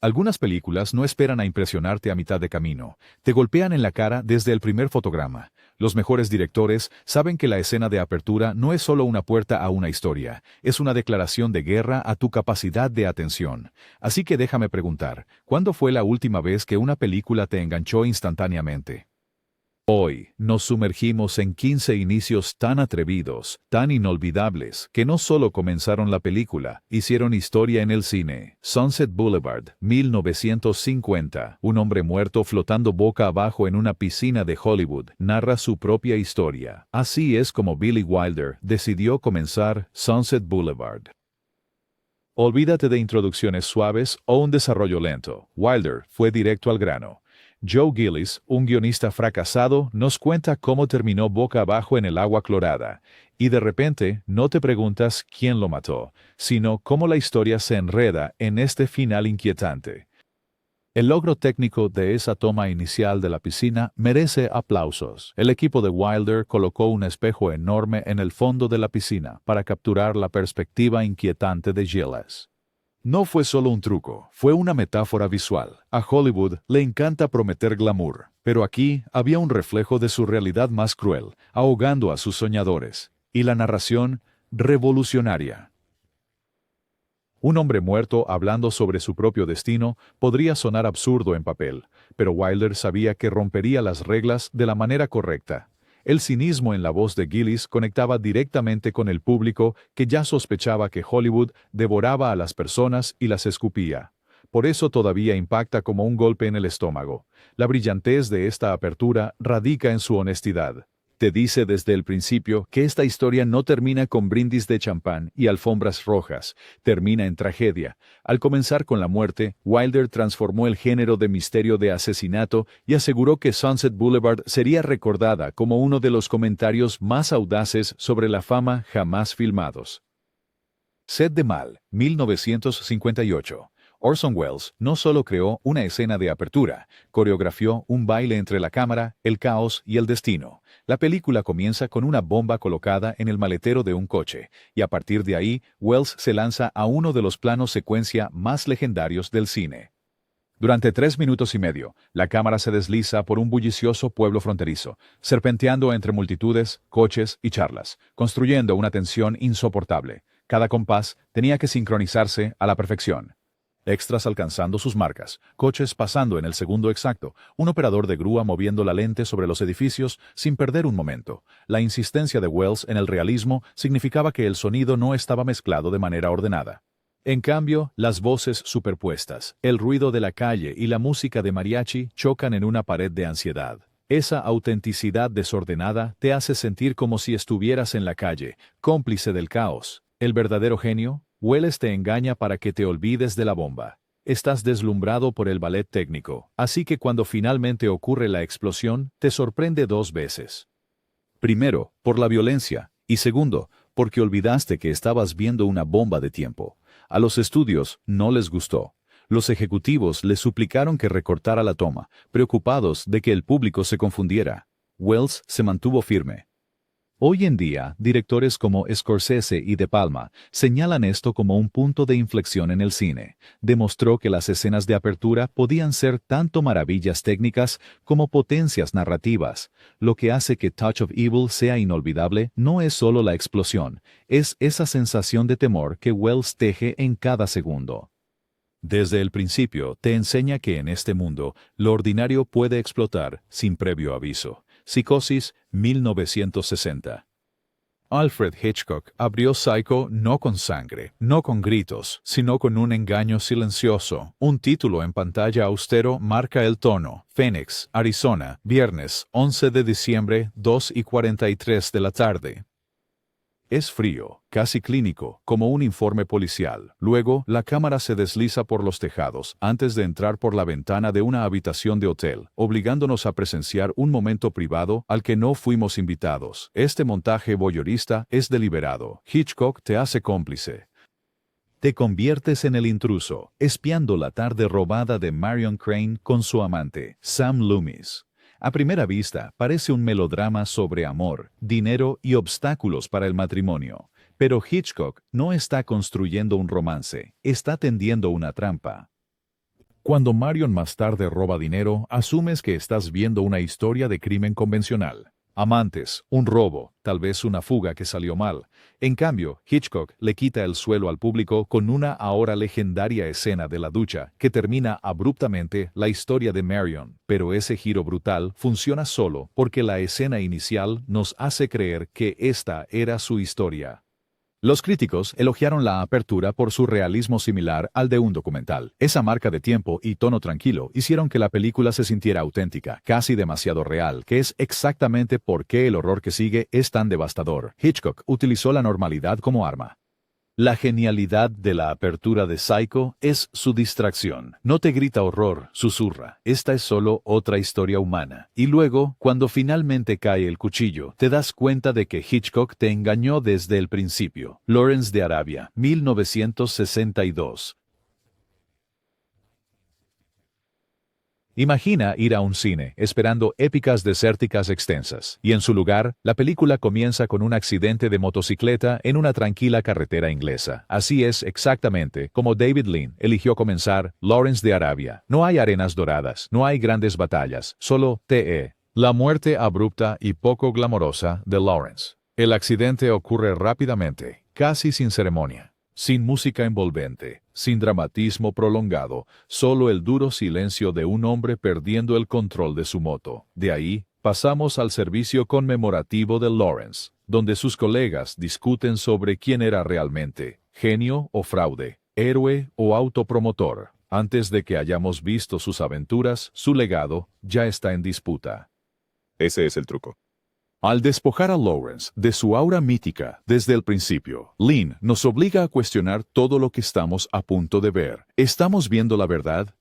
Algunas películas no esperan a impresionarte a mitad de camino, te golpean en la cara desde el primer fotograma. Los mejores directores saben que la escena de apertura no es solo una puerta a una historia, es una declaración de guerra a tu capacidad de atención. Así que déjame preguntar, ¿cuándo fue la última vez que una película te enganchó instantáneamente? Hoy nos sumergimos en 15 inicios tan atrevidos, tan inolvidables, que no solo comenzaron la película, hicieron historia en el cine. Sunset Boulevard, 1950. Un hombre muerto flotando boca abajo en una piscina de Hollywood narra su propia historia. Así es como Billy Wilder decidió comenzar Sunset Boulevard. Olvídate de introducciones suaves o un desarrollo lento. Wilder fue directo al grano. Joe Gillis, un guionista fracasado, nos cuenta cómo terminó boca abajo en el agua clorada. Y de repente, no te preguntas quién lo mató, sino cómo la historia se enreda en este final inquietante. El logro técnico de esa toma inicial de la piscina merece aplausos. El equipo de Wilder colocó un espejo enorme en el fondo de la piscina para capturar la perspectiva inquietante de Gillis. No fue solo un truco, fue una metáfora visual. A Hollywood le encanta prometer glamour, pero aquí había un reflejo de su realidad más cruel, ahogando a sus soñadores. Y la narración, revolucionaria. Un hombre muerto hablando sobre su propio destino podría sonar absurdo en papel, pero Wilder sabía que rompería las reglas de la manera correcta. El cinismo en la voz de Gillis conectaba directamente con el público que ya sospechaba que Hollywood devoraba a las personas y las escupía. Por eso todavía impacta como un golpe en el estómago. La brillantez de esta apertura radica en su honestidad. Te dice desde el principio que esta historia no termina con brindis de champán y alfombras rojas, termina en tragedia. Al comenzar con la muerte, Wilder transformó el género de misterio de asesinato y aseguró que Sunset Boulevard sería recordada como uno de los comentarios más audaces sobre la fama jamás filmados. Sed de Mal, 1958. Orson Welles no solo creó una escena de apertura, coreografió un baile entre la cámara, el caos y el destino. La película comienza con una bomba colocada en el maletero de un coche, y a partir de ahí, Welles se lanza a uno de los planos secuencia más legendarios del cine. Durante 3 minutos y medio, la cámara se desliza por un bullicioso pueblo fronterizo, serpenteando entre multitudes, coches y charlas, construyendo una tensión insoportable. Cada compás tenía que sincronizarse a la perfección. Extras alcanzando sus marcas, coches pasando en el segundo exacto, un operador de grúa moviendo la lente sobre los edificios sin perder un momento. La insistencia de Welles en el realismo significaba que el sonido no estaba mezclado de manera ordenada. En cambio, las voces superpuestas, el ruido de la calle y la música de mariachi chocan en una pared de ansiedad. Esa autenticidad desordenada te hace sentir como si estuvieras en la calle, cómplice del caos. El verdadero genio, Welles te engaña para que te olvides de la bomba. Estás deslumbrado por el ballet técnico, así que cuando finalmente ocurre la explosión, te sorprende 2 veces. Primero, por la violencia, y segundo, porque olvidaste que estabas viendo una bomba de tiempo. A los estudios no les gustó. Los ejecutivos le suplicaron que recortara la toma, preocupados de que el público se confundiera. Welles se mantuvo firme. Hoy en día, directores como Scorsese y De Palma señalan esto como un punto de inflexión en el cine. Demostró que las escenas de apertura podían ser tanto maravillas técnicas como potencias narrativas. Lo que hace que Touch of Evil sea inolvidable no es solo la explosión, es esa sensación de temor que Welles teje en cada segundo. Desde el principio te enseña que en este mundo lo ordinario puede explotar sin previo aviso. Psicosis, 1960. Alfred Hitchcock abrió Psycho no con sangre, no con gritos, sino con un engaño silencioso. Un título en pantalla austero marca el tono. Phoenix, Arizona, viernes 11 de diciembre, 2:43 de la tarde. Es frío, casi clínico, como un informe policial. Luego, la cámara se desliza por los tejados antes de entrar por la ventana de una habitación de hotel, obligándonos a presenciar un momento privado al que no fuimos invitados. Este montaje voyeurista es deliberado. Hitchcock te hace cómplice. Te conviertes en el intruso, espiando la tarde robada de Marion Crane con su amante, Sam Loomis. A primera vista, parece un melodrama sobre amor, dinero y obstáculos para el matrimonio. Pero Hitchcock no está construyendo un romance, está tendiendo una trampa. Cuando Marion más tarde roba dinero, asumes que estás viendo una historia de crimen convencional. Amantes, un robo, tal vez una fuga que salió mal. En cambio, Hitchcock le quita el suelo al público con una ahora legendaria escena de la ducha que termina abruptamente la historia de Marion, pero ese giro brutal funciona solo porque la escena inicial nos hace creer que esta era su historia. Los críticos elogiaron la apertura por su realismo similar al de un documental. Esa marca de tiempo y tono tranquilo hicieron que la película se sintiera auténtica, casi demasiado real, que es exactamente por qué el horror que sigue es tan devastador. Hitchcock utilizó la normalidad como arma. La genialidad de la apertura de Psycho es su distracción. No te grita horror, susurra. Esta es solo otra historia humana. Y luego, cuando finalmente cae el cuchillo, te das cuenta de que Hitchcock te engañó desde el principio. Lawrence de Arabia, 1962. Imagina ir a un cine esperando épicas desérticas extensas, y en su lugar, la película comienza con un accidente de motocicleta en una tranquila carretera inglesa. Así es exactamente como David Lean eligió comenzar Lawrence de Arabia. No hay arenas doradas, no hay grandes batallas, solo T.E. La muerte abrupta y poco glamorosa de Lawrence. El accidente ocurre rápidamente, casi sin ceremonia. Sin música envolvente, sin dramatismo prolongado, solo el duro silencio de un hombre perdiendo el control de su moto. De ahí, pasamos al servicio conmemorativo de Lawrence, donde sus colegas discuten sobre quién era realmente, genio o fraude, héroe o autopromotor. Antes de que hayamos visto sus aventuras, su legado ya está en disputa. Ese es el truco. Al despojar a Lawrence de su aura mítica desde el principio, Lean nos obliga a cuestionar todo lo que estamos a punto de ver. ¿Estamos viendo la verdad?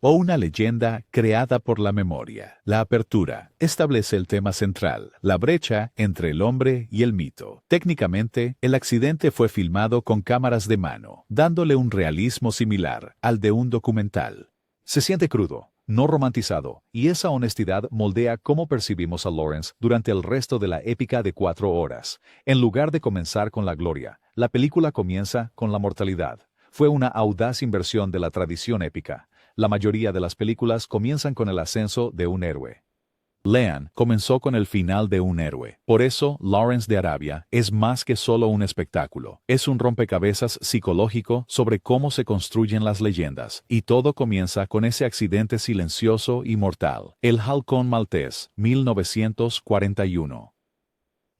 ¿O una leyenda creada por la memoria? La apertura establece el tema central, la brecha entre el hombre y el mito. Técnicamente, el accidente fue filmado con cámaras de mano, dándole un realismo similar al de un documental. Se siente crudo, no romantizado, y esa honestidad moldea cómo percibimos a Lawrence durante el resto de la épica de 4 horas. En lugar de comenzar con la gloria, la película comienza con la mortalidad. Fue una audaz inversión de la tradición épica. La mayoría de las películas comienzan con el ascenso de un héroe. Lean comenzó con el final de un héroe. Por eso, Lawrence de Arabia es más que solo un espectáculo. Es un rompecabezas psicológico sobre cómo se construyen las leyendas. Y todo comienza con ese accidente silencioso y mortal. El halcón maltés, 1941.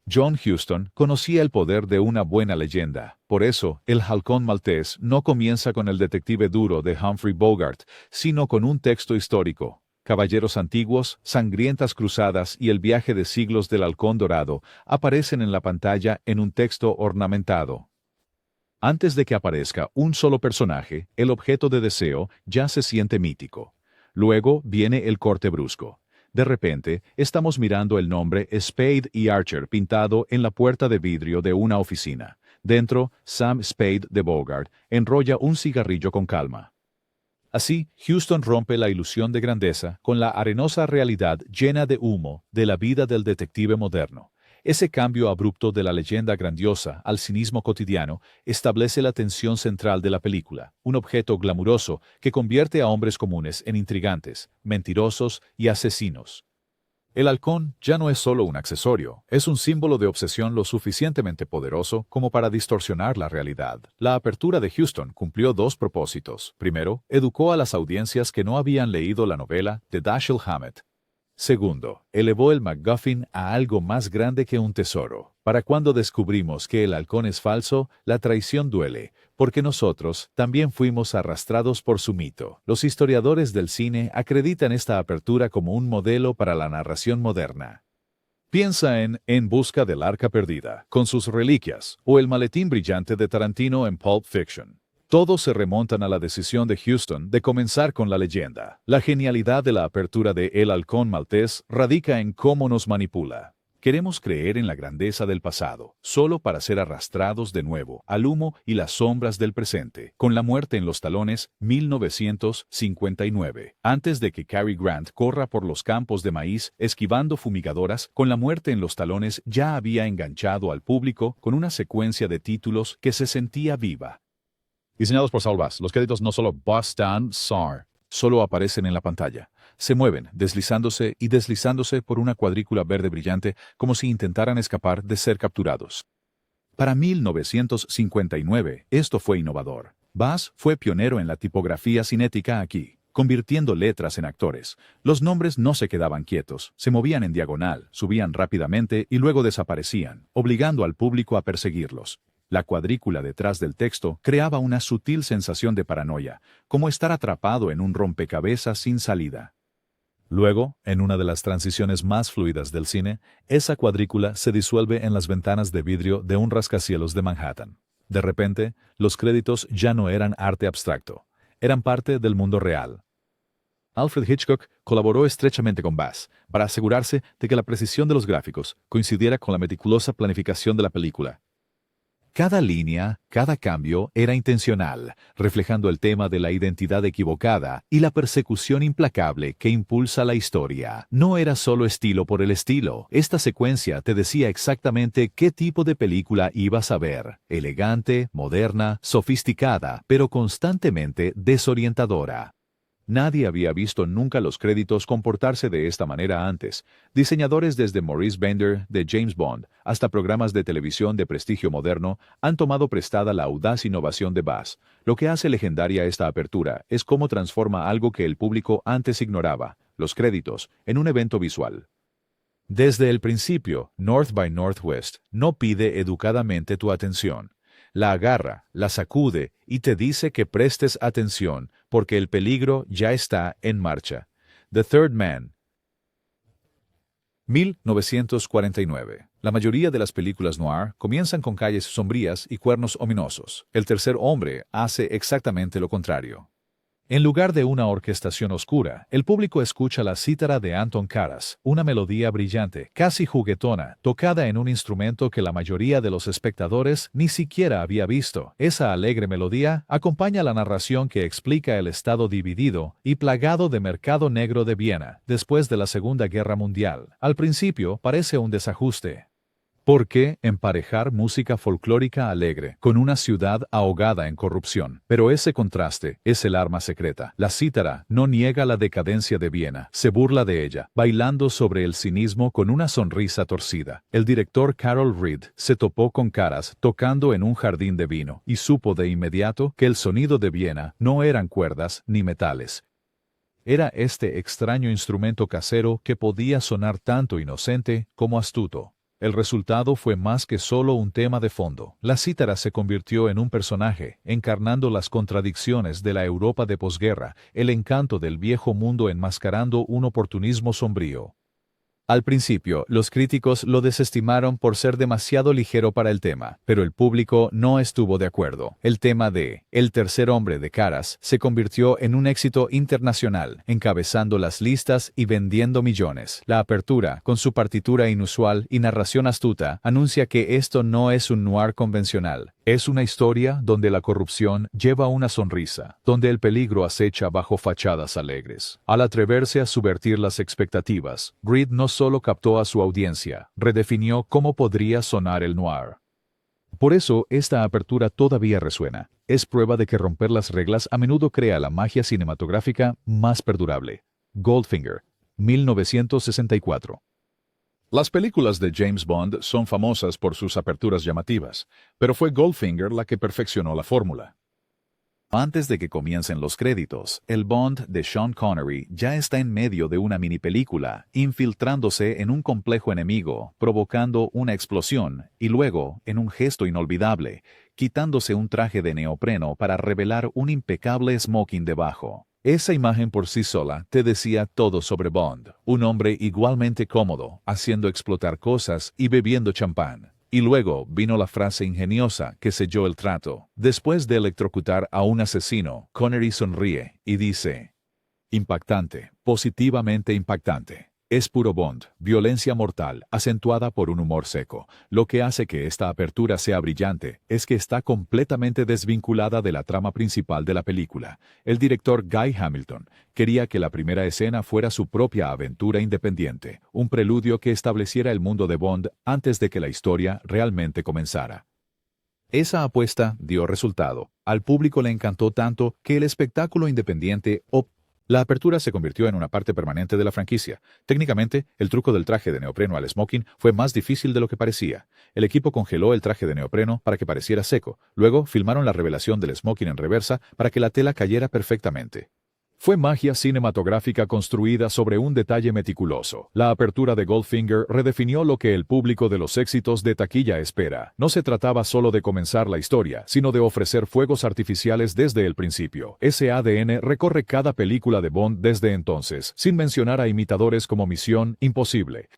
John Huston conocía el poder de una buena leyenda. Por eso, El halcón maltés no comienza con el detective duro de Humphrey Bogart, sino con un texto histórico. Caballeros antiguos, sangrientas cruzadas y el viaje de siglos del halcón dorado aparecen en la pantalla en un texto ornamentado. Antes de que aparezca un solo personaje, el objeto de deseo ya se siente mítico. Luego viene el corte brusco. De repente, estamos mirando el nombre Spade y Archer pintado en la puerta de vidrio de una oficina. Dentro, Sam Spade de Bogart enrolla un cigarrillo con calma. Así, Huston rompe la ilusión de grandeza con la arenosa realidad llena de humo de la vida del detective moderno. Ese cambio abrupto de la leyenda grandiosa al cinismo cotidiano establece la tensión central de la película, un objeto glamuroso que convierte a hombres comunes en intrigantes, mentirosos y asesinos. El halcón ya no es solo un accesorio, es un símbolo de obsesión lo suficientemente poderoso como para distorsionar la realidad. La apertura de Huston cumplió 2 propósitos. Primero, educó a las audiencias que no habían leído la novela de Dashiell Hammett. Segundo, elevó el MacGuffin a algo más grande que un tesoro. Para cuando descubrimos que el halcón es falso, la traición duele, porque nosotros también fuimos arrastrados por su mito. Los historiadores del cine acreditan esta apertura como un modelo para la narración moderna. Piensa En busca del arca perdida, con sus reliquias, o El maletín brillante de Tarantino en Pulp Fiction. Todos se remontan a la decisión de Huston de comenzar con la leyenda. La genialidad de la apertura de El halcón maltés radica en cómo nos manipula. Queremos creer en la grandeza del pasado, solo para ser arrastrados de nuevo al humo y las sombras del presente. Con la muerte en los talones, 1959. Antes de que Cary Grant corra por los campos de maíz esquivando fumigadoras, Con la muerte en los talones ya había enganchado al público con una secuencia de títulos que se sentía viva. Diseñados por Saul Bass, los créditos no solo Boston, SAR, solo aparecen en la pantalla. Se mueven, deslizándose y deslizándose por una cuadrícula verde brillante como si intentaran escapar de ser capturados. Para 1959, esto fue innovador. Bass fue pionero en la tipografía cinética aquí, convirtiendo letras en actores. Los nombres no se quedaban quietos, se movían en diagonal, subían rápidamente y luego desaparecían, obligando al público a perseguirlos. La cuadrícula detrás del texto creaba una sutil sensación de paranoia, como estar atrapado en un rompecabezas sin salida. Luego, en una de las transiciones más fluidas del cine, esa cuadrícula se disuelve en las ventanas de vidrio de un rascacielos de Manhattan. De repente, los créditos ya no eran arte abstracto, eran parte del mundo real. Alfred Hitchcock colaboró estrechamente con Bass para asegurarse de que la precisión de los gráficos coincidiera con la meticulosa planificación de la película. Cada línea, cada cambio era intencional, reflejando el tema de la identidad equivocada y la persecución implacable que impulsa la historia. No era solo estilo por el estilo. Esta secuencia te decía exactamente qué tipo de película ibas a ver. Elegante, moderna, sofisticada, pero constantemente desorientadora. Nadie había visto nunca los créditos comportarse de esta manera antes. Diseñadores desde Maurice Bender, de James Bond, hasta programas de televisión de prestigio moderno, han tomado prestada la audaz innovación de Bass. Lo que hace legendaria esta apertura es cómo transforma algo que el público antes ignoraba, los créditos, en un evento visual. Desde el principio, North by Northwest no pide educadamente tu atención. La agarra, la sacude y te dice que prestes atención, porque el peligro ya está en marcha. The Third Man. 1949. La mayoría de las películas noir comienzan con calles sombrías y cuernos ominosos. El tercer hombre hace exactamente lo contrario. En lugar de una orquestación oscura, el público escucha la cítara de Anton Karas, una melodía brillante, casi juguetona, tocada en un instrumento que la mayoría de los espectadores ni siquiera había visto. Esa alegre melodía acompaña la narración que explica el estado dividido y plagado de mercado negro de Viena después de la Segunda Guerra Mundial. Al principio parece un desajuste. ¿Por qué emparejar música folclórica alegre con una ciudad ahogada en corrupción? Pero ese contraste es el arma secreta. La cítara no niega la decadencia de Viena, se burla de ella, bailando sobre el cinismo con una sonrisa torcida. El director Carol Reed se topó con Karas tocando en un jardín de vino y supo de inmediato que el sonido de Viena no eran cuerdas ni metales. Era este extraño instrumento casero que podía sonar tanto inocente como astuto. El resultado fue más que solo un tema de fondo. La cítara se convirtió en un personaje, encarnando las contradicciones de la Europa de posguerra, el encanto del viejo mundo enmascarando un oportunismo sombrío. Al principio, los críticos lo desestimaron por ser demasiado ligero para el tema, pero el público no estuvo de acuerdo. El tema de El tercer hombre de Karas se convirtió en un éxito internacional, encabezando las listas y vendiendo millones. La apertura, con su partitura inusual y narración astuta, anuncia que esto no es un noir convencional. Es una historia donde la corrupción lleva una sonrisa, donde el peligro acecha bajo fachadas alegres. Al atreverse a subvertir las expectativas, Reed no solo captó a su audiencia, redefinió cómo podría sonar el noir. Por eso, esta apertura todavía resuena. Es prueba de que romper las reglas a menudo crea la magia cinematográfica más perdurable. Goldfinger, 1964. Las películas de James Bond son famosas por sus aperturas llamativas, pero fue Goldfinger la que perfeccionó la fórmula. Antes de que comiencen los créditos, el Bond de Sean Connery ya está en medio de una mini película, infiltrándose en un complejo enemigo, provocando una explosión, y luego, en un gesto inolvidable, quitándose un traje de neopreno para revelar un impecable smoking debajo. Esa imagen por sí sola te decía todo sobre Bond, un hombre igualmente cómodo, haciendo explotar cosas y bebiendo champán. Y luego vino la frase ingeniosa que selló el trato. Después de electrocutar a un asesino, Connery sonríe y dice: impactante, positivamente impactante. Es puro Bond, violencia mortal, acentuada por un humor seco. Lo que hace que esta apertura sea brillante es que está completamente desvinculada de la trama principal de la película. El director Guy Hamilton quería que la primera escena fuera su propia aventura independiente, un preludio que estableciera el mundo de Bond antes de que la historia realmente comenzara. Esa apuesta dio resultado. Al público le encantó tanto que el espectáculo independiente optó La apertura se convirtió en una parte permanente de la franquicia. Técnicamente, el truco del traje de neopreno al smoking fue más difícil de lo que parecía. El equipo congeló el traje de neopreno para que pareciera seco. Luego, filmaron la revelación del smoking en reversa para que la tela cayera perfectamente. Fue magia cinematográfica construida sobre un detalle meticuloso. La apertura de Goldfinger redefinió lo que el público de los éxitos de taquilla espera. No se trataba solo de comenzar la historia, sino de ofrecer fuegos artificiales desde el principio. Ese ADN recorre cada película de Bond desde entonces, sin mencionar a imitadores como Misión Imposible.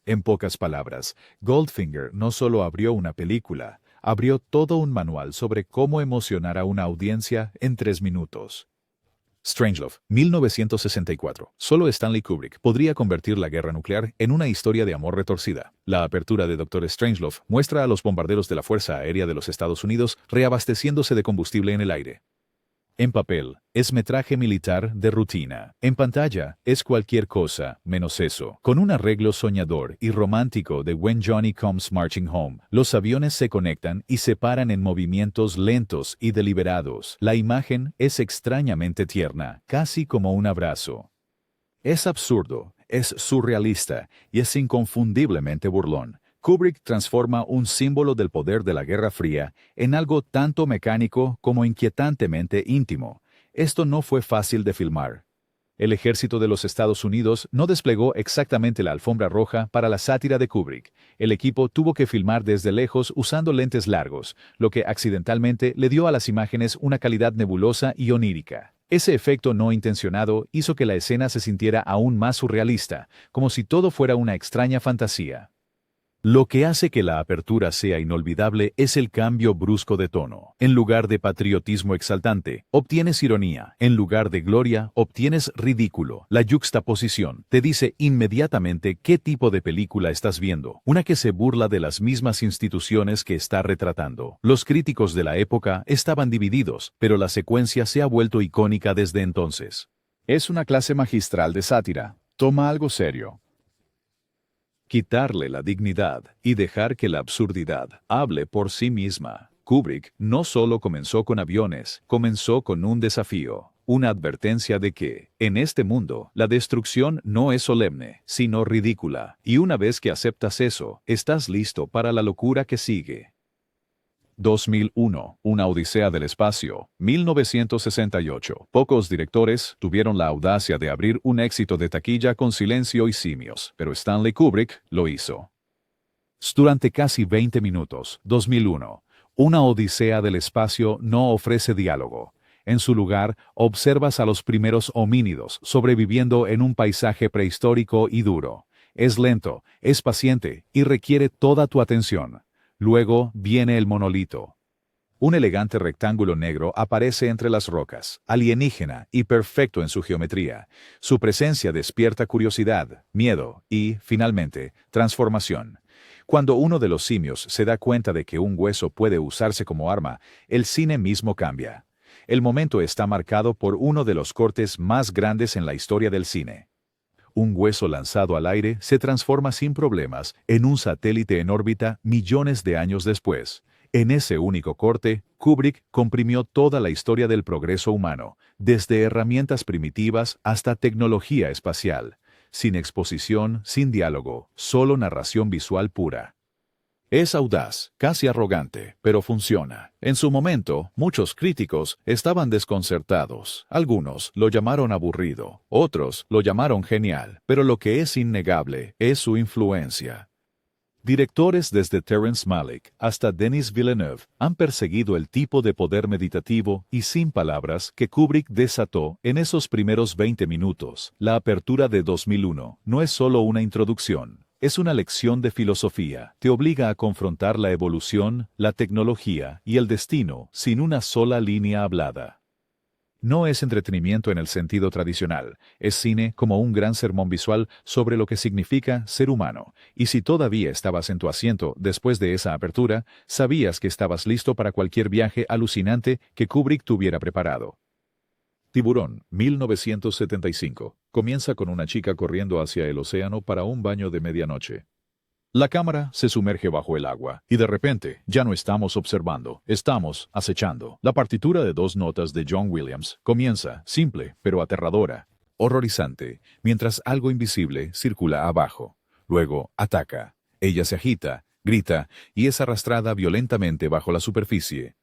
En pocas palabras, Goldfinger no solo abrió una película, abrió todo un manual sobre cómo emocionar a una audiencia en 3 minutos. Strangelove, 1964. Solo Stanley Kubrick podría convertir la guerra nuclear en una historia de amor retorcida. La apertura de Dr. Strangelove muestra a los bombarderos de la Fuerza Aérea de los Estados Unidos reabasteciéndose de combustible en el aire. En papel, es metraje militar de rutina. En pantalla, es cualquier cosa, menos eso. Con un arreglo soñador y romántico de When Johnny Comes Marching Home, los aviones se conectan y se paran en movimientos lentos y deliberados. La imagen es extrañamente tierna, casi como un abrazo. Es absurdo, es surrealista y es inconfundiblemente burlón. Kubrick transforma un símbolo del poder de la Guerra Fría en algo tanto mecánico como inquietantemente íntimo. Esto no fue fácil de filmar. El ejército de los Estados Unidos no desplegó exactamente la alfombra roja para la sátira de Kubrick. El equipo tuvo que filmar desde lejos usando lentes largos, lo que accidentalmente le dio a las imágenes una calidad nebulosa y onírica. Ese efecto no intencionado hizo que la escena se sintiera aún más surrealista, como si todo fuera una extraña fantasía. Lo que hace que la apertura sea inolvidable es el cambio brusco de tono. En lugar de patriotismo exaltante, obtienes ironía. En lugar de gloria, obtienes ridículo. La yuxtaposición te dice inmediatamente qué tipo de película estás viendo. Una que se burla de las mismas instituciones que está retratando. Los críticos de la época estaban divididos, pero la secuencia se ha vuelto icónica desde entonces. Es una clase magistral de sátira. Toma algo serio. Quitarle la dignidad y dejar que la absurdidad hable por sí misma. Kubrick no solo comenzó con aviones, comenzó con un desafío, una advertencia de que, en este mundo, la destrucción no es solemne, sino ridícula, y una vez que aceptas eso, estás listo para la locura que sigue. 2001, Una odisea del espacio, 1968. Pocos directores tuvieron la audacia de abrir un éxito de taquilla con silencio y simios, pero Stanley Kubrick lo hizo. Durante casi 20 minutos, 2001, Una odisea del espacio no ofrece diálogo. En su lugar, observas a los primeros homínidos sobreviviendo en un paisaje prehistórico y duro. Es lento, es paciente y requiere toda tu atención. Luego viene el monolito. Un elegante rectángulo negro aparece entre las rocas, alienígena y perfecto en su geometría. Su presencia despierta curiosidad, miedo y, finalmente, transformación. Cuando uno de los simios se da cuenta de que un hueso puede usarse como arma, el cine mismo cambia. El momento está marcado por uno de los cortes más grandes en la historia del cine. Un hueso lanzado al aire se transforma sin problemas en un satélite en órbita millones de años después. En ese único corte, Kubrick comprimió toda la historia del progreso humano, desde herramientas primitivas hasta tecnología espacial. Sin exposición, sin diálogo, solo narración visual pura. Es audaz, casi arrogante, pero funciona. En su momento, muchos críticos estaban desconcertados. Algunos lo llamaron aburrido, otros lo llamaron genial, pero lo que es innegable es su influencia. Directores desde Terrence Malick hasta Denis Villeneuve han perseguido el tipo de poder meditativo y sin palabras que Kubrick desató en esos primeros 20 minutos. La apertura de 2001 no es solo una introducción. Es una lección de filosofía. Te obliga a confrontar la evolución, la tecnología y el destino sin una sola línea hablada. No es entretenimiento en el sentido tradicional, es cine como un gran sermón visual sobre lo que significa ser humano. Y si todavía estabas en tu asiento después de esa apertura, sabías que estabas listo para cualquier viaje alucinante que Kubrick tuviera preparado. Tiburón, 1975. Comienza con una chica corriendo hacia el océano para un baño de medianoche. La cámara se sumerge bajo el agua, y de repente, ya no estamos observando, estamos acechando. La partitura de 2 notas de John Williams comienza, simple, pero aterradora. horrorizante, mientras algo invisible circula abajo. Luego, ataca. Ella se agita, grita y es arrastrada violentamente bajo la superficie.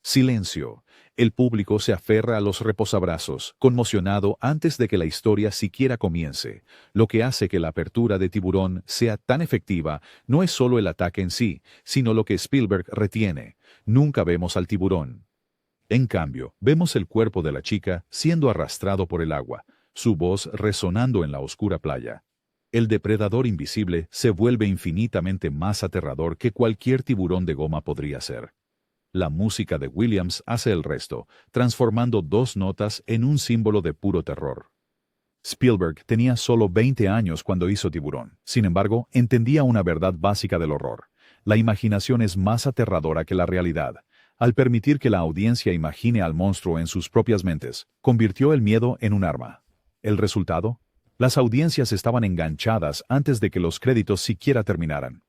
Silencio. El público se aferra a los reposabrazos, conmocionado antes de que la historia siquiera comience. Lo que hace que la apertura de Tiburón sea tan efectiva no es solo el ataque en sí, sino lo que Spielberg retiene. Nunca vemos al tiburón. En cambio, vemos el cuerpo de la chica siendo arrastrado por el agua, su voz resonando en la oscura playa. El depredador invisible se vuelve infinitamente más aterrador que cualquier tiburón de goma podría ser. La música de Williams hace el resto, transformando dos notas en un símbolo de puro terror. Spielberg tenía solo 20 años cuando hizo Tiburón. Sin embargo, entendía una verdad básica del horror. La imaginación es más aterradora que la realidad. Al permitir que la audiencia imagine al monstruo en sus propias mentes, convirtió el miedo en un arma. ¿El resultado? Las audiencias estaban enganchadas antes de que los créditos siquiera terminaran.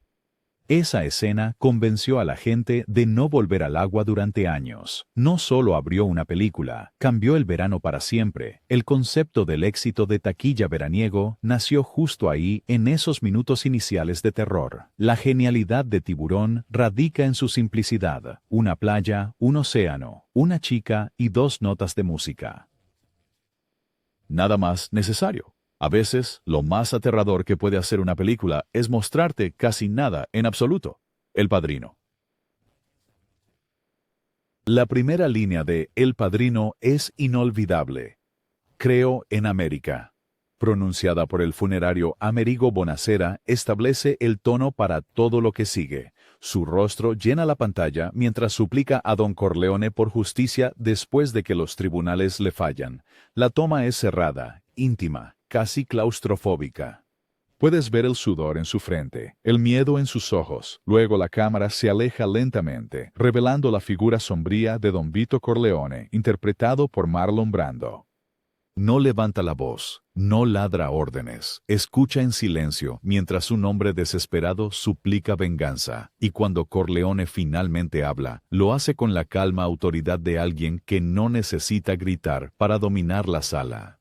Esa escena convenció a la gente de no volver al agua durante años. No solo abrió una película, cambió el verano para siempre. El concepto del éxito de taquilla veraniego nació justo ahí en esos minutos iniciales de terror. La genialidad de Tiburón radica en su simplicidad: una playa, un océano, una chica y dos notas de música. Nada más necesario. A veces, lo más aterrador que puede hacer una película es mostrarte casi nada en absoluto. El Padrino. La primera línea de El Padrino es inolvidable. Creo en América, pronunciada por el funerario Amerigo Bonacera, establece el tono para todo lo que sigue. Su rostro llena la pantalla mientras suplica a Don Corleone por justicia después de que los tribunales le fallan. La toma es cerrada, íntima, casi claustrofóbica. Puedes ver el sudor en su frente, el miedo en sus ojos. Luego la cámara se aleja lentamente, revelando la figura sombría de Don Vito Corleone, interpretado por Marlon Brando. No levanta la voz, no ladra órdenes, escucha en silencio mientras un hombre desesperado suplica venganza, y cuando Corleone finalmente habla, lo hace con la calma autoridad de alguien que no necesita gritar para dominar la sala.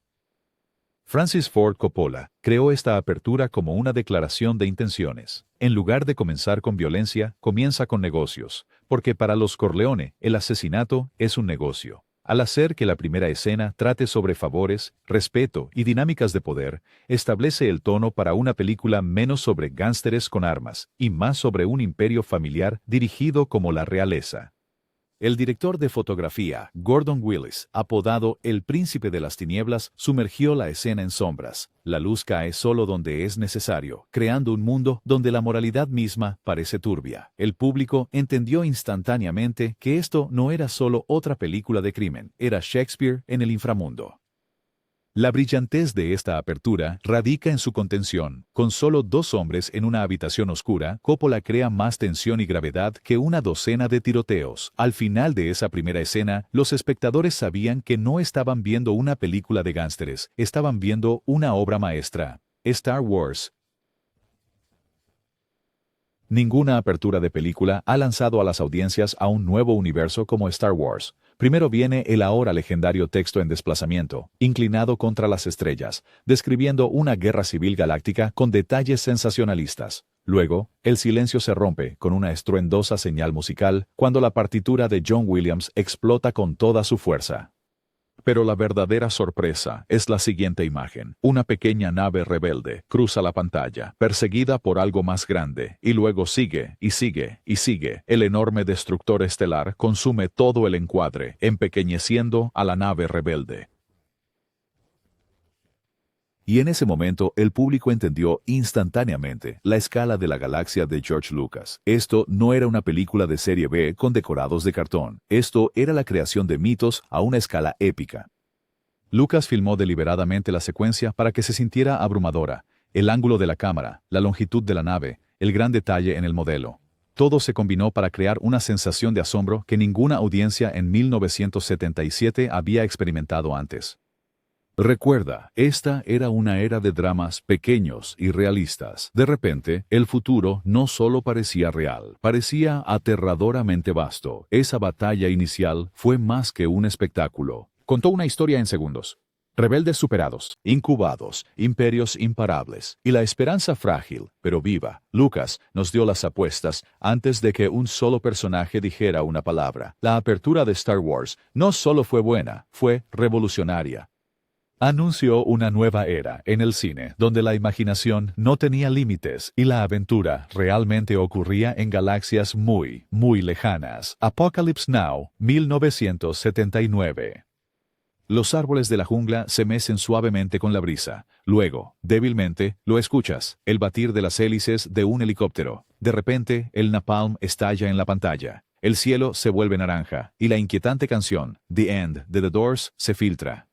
Francis Ford Coppola creó esta apertura como una declaración de intenciones. En lugar de comenzar con violencia, comienza con negocios, porque para los Corleone el asesinato es un negocio. Al hacer que la primera escena trate sobre favores, respeto y dinámicas de poder, establece el tono para una película menos sobre gánsteres con armas y más sobre un imperio familiar dirigido como la realeza. El director de fotografía, Gordon Willis, apodado El Príncipe de las Tinieblas, sumergió la escena en sombras. La luz cae solo donde es necesario, creando un mundo donde la moralidad misma parece turbia. El público entendió instantáneamente que esto no era solo otra película de crimen, era Shakespeare en el inframundo. La brillantez de esta apertura radica en su contención. Con solo dos hombres en una habitación oscura, Coppola crea más tensión y gravedad que una docena de tiroteos. Al final de esa primera escena, los espectadores sabían que no estaban viendo una película de gánsteres, estaban viendo una obra maestra. Star Wars. Ninguna apertura de película ha lanzado a las audiencias a un nuevo universo como Star Wars. Primero viene el ahora legendario texto en desplazamiento, inclinado contra las estrellas, describiendo una guerra civil galáctica con detalles sensacionalistas. Luego, el silencio se rompe con una estruendosa señal musical cuando la partitura de John Williams explota con toda su fuerza. Pero la verdadera sorpresa es la siguiente imagen. Una pequeña nave rebelde cruza la pantalla, perseguida por algo más grande, y luego sigue, y sigue, y sigue. El enorme destructor estelar consume todo el encuadre, empequeñeciendo a la nave rebelde. Y en ese momento el público entendió instantáneamente la escala de la galaxia de George Lucas. Esto no era una película de serie B con decorados de cartón. Esto era la creación de mitos a una escala épica. Lucas filmó deliberadamente la secuencia para que se sintiera abrumadora. El ángulo de la cámara, la longitud de la nave, el gran detalle en el modelo. Todo se combinó para crear una sensación de asombro que ninguna audiencia en 1977 había experimentado antes. Recuerda, esta era una era de dramas pequeños y realistas. De repente, el futuro no solo parecía real, parecía aterradoramente vasto. Esa batalla inicial fue más que un espectáculo. Contó una historia en segundos. Rebeldes superados, incubados, imperios imparables, y la esperanza frágil, pero viva. Lucas nos dio las apuestas antes de que un solo personaje dijera una palabra. La apertura de Star Wars no solo fue buena, fue revolucionaria. Anunció una nueva era en el cine, donde la imaginación no tenía límites y la aventura realmente ocurría en galaxias muy, muy lejanas. Apocalypse Now, 1979. Los árboles de la jungla se mecen suavemente con la brisa. Luego, débilmente, lo escuchas, el batir de las hélices de un helicóptero. De repente, el napalm estalla en la pantalla. El cielo se vuelve naranja, y la inquietante canción, The End, de The Doors, se filtra.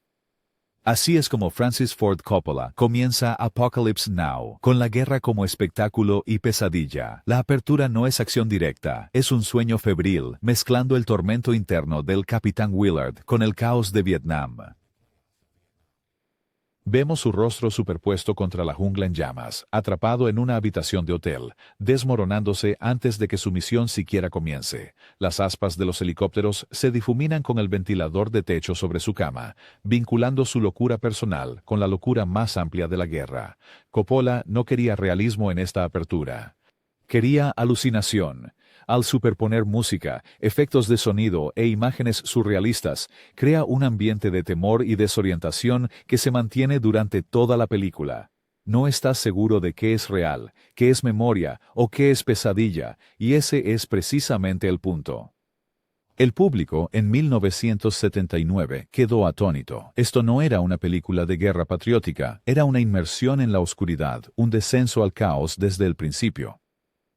Así es como Francis Ford Coppola comienza Apocalypse Now, con la guerra como espectáculo y pesadilla. La apertura no es acción directa, es un sueño febril, mezclando el tormento interno del Capitán Willard con el caos de Vietnam. Vemos su rostro superpuesto contra la jungla en llamas, atrapado en una habitación de hotel, desmoronándose antes de que su misión siquiera comience. Las aspas de los helicópteros se difuminan con el ventilador de techo sobre su cama, vinculando su locura personal con la locura más amplia de la guerra. Coppola no quería realismo en esta apertura. Quería alucinación. Al superponer música, efectos de sonido e imágenes surrealistas, crea un ambiente de temor y desorientación que se mantiene durante toda la película. No estás seguro de qué es real, qué es memoria o qué es pesadilla, y ese es precisamente el punto. El público en 1979 quedó atónito. Esto no era una película de guerra patriótica, era una inmersión en la oscuridad, un descenso al caos desde el principio.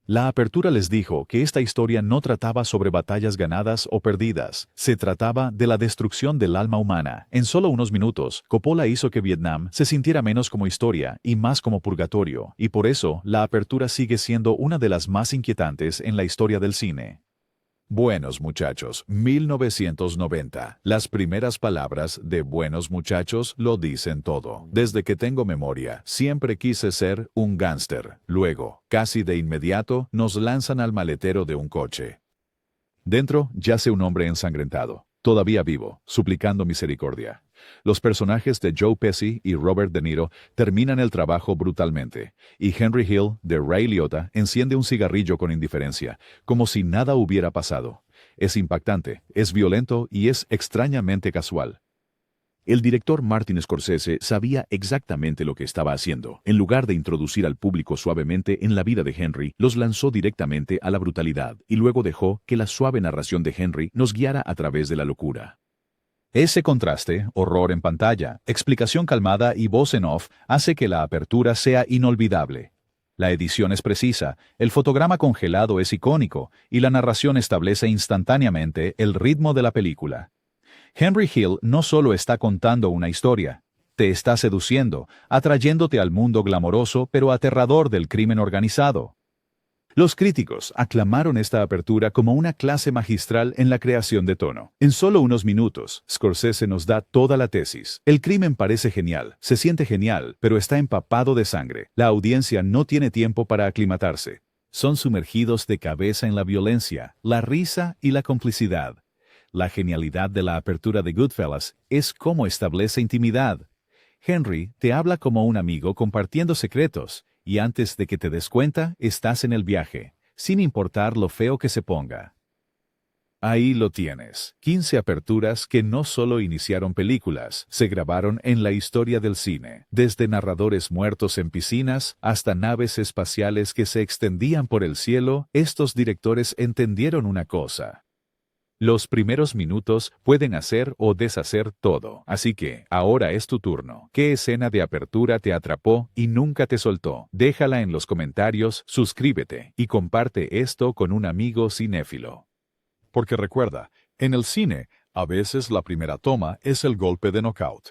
La apertura les dijo que esta historia no trataba sobre batallas ganadas o perdidas, se trataba de la destrucción del alma humana. En solo unos minutos, Coppola hizo que Vietnam se sintiera menos como historia y más como purgatorio, y por eso la apertura sigue siendo una de las más inquietantes en la historia del cine. Buenos Muchachos, 1990. Las primeras palabras de Buenos Muchachos lo dicen todo. Desde que tengo memoria, siempre quise ser un gángster. Luego, casi de inmediato, nos lanzan al maletero de un coche. Dentro yace un hombre ensangrentado, todavía vivo, suplicando misericordia. Los personajes de Joe Pesci y Robert De Niro terminan el trabajo brutalmente, y Henry Hill, de Ray Liotta, enciende un cigarrillo con indiferencia, como si nada hubiera pasado. Es impactante, es violento y es extrañamente casual. El director Martin Scorsese sabía exactamente lo que estaba haciendo. En lugar de introducir al público suavemente en la vida de Henry, los lanzó directamente a la brutalidad, y luego dejó que la suave narración de Henry nos guiara a través de la locura. Ese contraste, horror en pantalla, explicación calmada y voz en off, hace que la apertura sea inolvidable. La edición es precisa, el fotograma congelado es icónico, y la narración establece instantáneamente el ritmo de la película. Henry Hill no solo está contando una historia, te está seduciendo, atrayéndote al mundo glamoroso pero aterrador del crimen organizado. Los críticos aclamaron esta apertura como una clase magistral en la creación de tono. En solo unos minutos, Scorsese nos da toda la tesis. El crimen parece genial, se siente genial, pero está empapado de sangre. La audiencia no tiene tiempo para aclimatarse. Son sumergidos de cabeza en la violencia, la risa y la complicidad. La genialidad de la apertura de Goodfellas es cómo establece intimidad. Henry te habla como un amigo compartiendo secretos, y antes de que te des cuenta, estás en el viaje, sin importar lo feo que se ponga. Ahí lo tienes, 15 aperturas que no solo iniciaron películas, se grabaron en la historia del cine, desde narradores muertos en piscinas hasta naves espaciales que se extendían por el cielo. Estos directores entendieron una cosa. Los primeros minutos pueden hacer o deshacer todo, así que ahora es tu turno. ¿Qué escena de apertura te atrapó y nunca te soltó? Déjala en los comentarios, suscríbete y comparte esto con un amigo cinéfilo. Porque recuerda, en el cine, a veces la primera toma es el golpe de knockout.